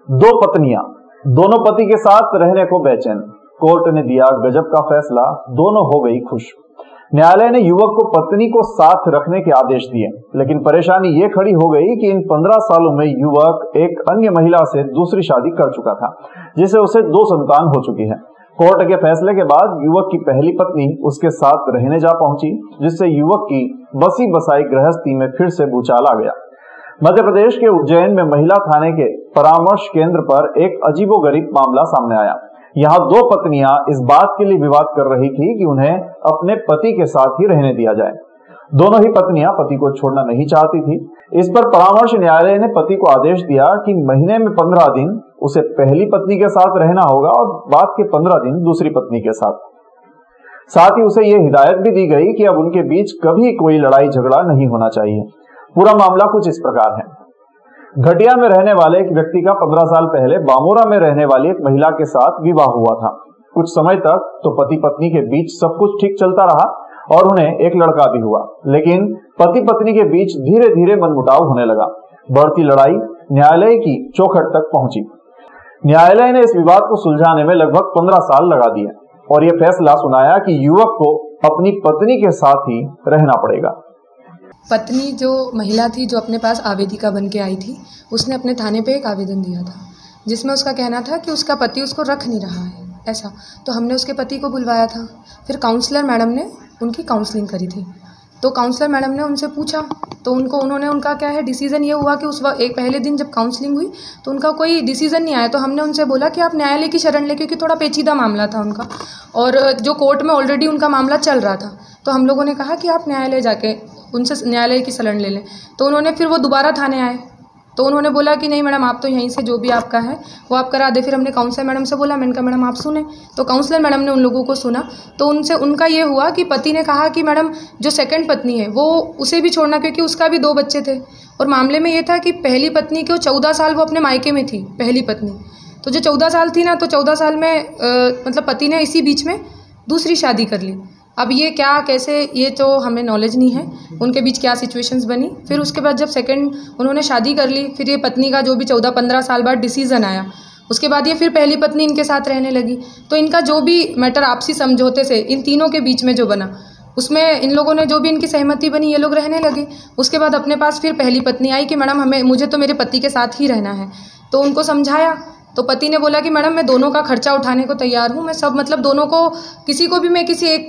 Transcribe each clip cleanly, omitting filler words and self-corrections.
दो पत्नियां, दोनों पति के साथ रहने को बेचैन। कोर्ट ने दिया गजब का फैसला, दोनों हो गई खुश। न्यायालय ने युवक को पत्नी को साथ रखने के आदेश दिए, लेकिन परेशानी ये खड़ी हो गई कि इन 15 सालों में युवक एक अन्य महिला से दूसरी शादी कर चुका था, जिसे उसे 2 संतान हो चुकी है। कोर्ट के फैसले के बाद युवक की पहली पत्नी उसके साथ रहने जा पहुंची, जिससे युवक की बसी बसाई गृहस्थी में फिर से भूचाल आ गया। मध्य प्रदेश के उज्जैन में महिला थाने के परामर्श केंद्र पर एक अजीबोगरीब मामला सामने आया। यहाँ 2 पत्नियां इस बात के लिए विवाद कर रही थी कि उन्हें अपने पति के साथ ही रहने दिया जाए। दोनों ही पत्नियां पति को छोड़ना नहीं चाहती थी। इस पर परामर्श न्यायालय ने पति को आदेश दिया कि महीने में 15 दिन उसे पहली पत्नी के साथ रहना होगा और बाद के 15 दिन दूसरी पत्नी के साथ ही उसे यह हिदायत भी दी गई कि अब उनके बीच कभी कोई लड़ाई झगड़ा नहीं होना चाहिए। पूरा मामला कुछ इस प्रकार है। घटिया में रहने वाले एक व्यक्ति का 15 साल पहले बामोरा में रहने वाली एक महिला के साथ विवाह हुआ था। कुछ समय तक तो पति पत्नी के बीच सब कुछ ठीक चलता रहा और उन्हें एक लड़का भी हुआ, लेकिन पति पत्नी के बीच धीरे धीरे मनमुटाव होने लगा। बढ़ती लड़ाई न्यायालय की चौखट तक पहुंची। न्यायालय ने इस विवाद को सुलझाने में लगभग 15 साल लगा दिए और यह फैसला सुनाया कि युवक को अपनी पत्नी के साथ ही रहना पड़ेगा। पत्नी जो महिला थी जो अपने पास आवेदिका बन के आई थी, उसने अपने थाने पे एक आवेदन दिया था, जिसमें उसका कहना था कि उसका पति उसको रख नहीं रहा है ऐसा। तो हमने उसके पति को बुलवाया था। फिर काउंसलर मैडम ने उनकी काउंसलिंग करी थी। तो काउंसलर मैडम ने उनसे पूछा, तो उनका क्या है डिसीज़न ये हुआ कि एक पहले दिन जब काउंसलिंग हुई तो उनका कोई डिसीज़न नहीं आया। तो हमने उनसे बोला कि आप न्यायालय की शरण लें, क्योंकि थोड़ा पेचीदा मामला था उनका और जो कोर्ट में ऑलरेडी उनका मामला चल रहा था। तो हम लोगों ने कहा कि आप न्यायालय जाके उनसे न्यायालय की शरण ले लें। तो उन्होंने फिर वो दोबारा थाने आए, तो उन्होंने बोला कि नहीं मैडम, आप तो यहीं से जो भी आपका है वो आप करा दे। फिर हमने काउंसलर मैडम से बोला, मैंने कहा मैडम आप सुने। तो काउंसलर मैडम ने उन लोगों को सुना। तो उनका ये हुआ कि पति ने कहा कि मैडम जो सेकंड पत्नी है वो उसे भी छोड़ना, क्योंकि उसका भी 2 बच्चे थे। और मामले में ये था कि पहली पत्नी को 14 साल वो अपने मायके में थी, पहली पत्नी। तो जो 14 साल थी ना, तो 14 साल में मतलब पति ने इसी बीच में दूसरी शादी कर ली। अब ये क्या कैसे, ये तो हमें नॉलेज नहीं है उनके बीच क्या सिचुएशंस बनी। फिर उसके बाद जब सेकंड उन्होंने शादी कर ली, फिर ये पत्नी का जो भी 14-15 साल बाद डिसीज़न आया, उसके बाद ये फिर पहली पत्नी इनके साथ रहने लगी। तो इनका जो भी मैटर आपसी समझौते से इन तीनों के बीच में जो बना, उसमें इन लोगों ने जो भी इनकी सहमति बनी, ये लोग रहने लगे। उसके बाद अपने पास फिर पहली पत्नी आई कि मैडम मुझे तो मेरे पति के साथ ही रहना है। तो उनको समझाया, तो पति ने बोला कि मैडम मैं दोनों का खर्चा उठाने को तैयार हूँ, मैं सब मतलब दोनों को, किसी को भी मैं किसी एक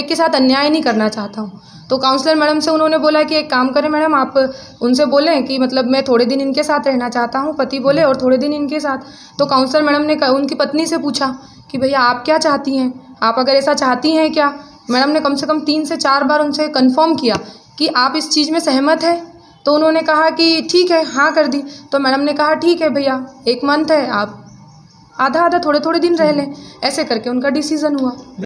के साथ अन्याय नहीं करना चाहता हूँ। तो काउंसलर मैडम से उन्होंने बोला कि एक काम करें मैडम, आप उनसे बोलें कि मतलब मैं थोड़े दिन इनके साथ रहना चाहता हूँ, पति बोले, और थोड़े दिन इनके साथ। तो काउंसलर मैडम ने उनकी पत्नी से पूछा कि भैया आप क्या चाहती हैं, आप अगर ऐसा चाहती हैं क्या। मैडम ने कम से कम 3 से 4 बार उनसे कन्फर्म किया कि आप इस चीज़ में सहमत हैं। तो उन्होंने कहा कि ठीक है, हाँ कर दी। तो मैडम ने कहा ठीक है भैया, 1 मंथ है, आप आधा थोड़े दिन रह लें। ऐसे करके उनका डिसीज़न हुआ।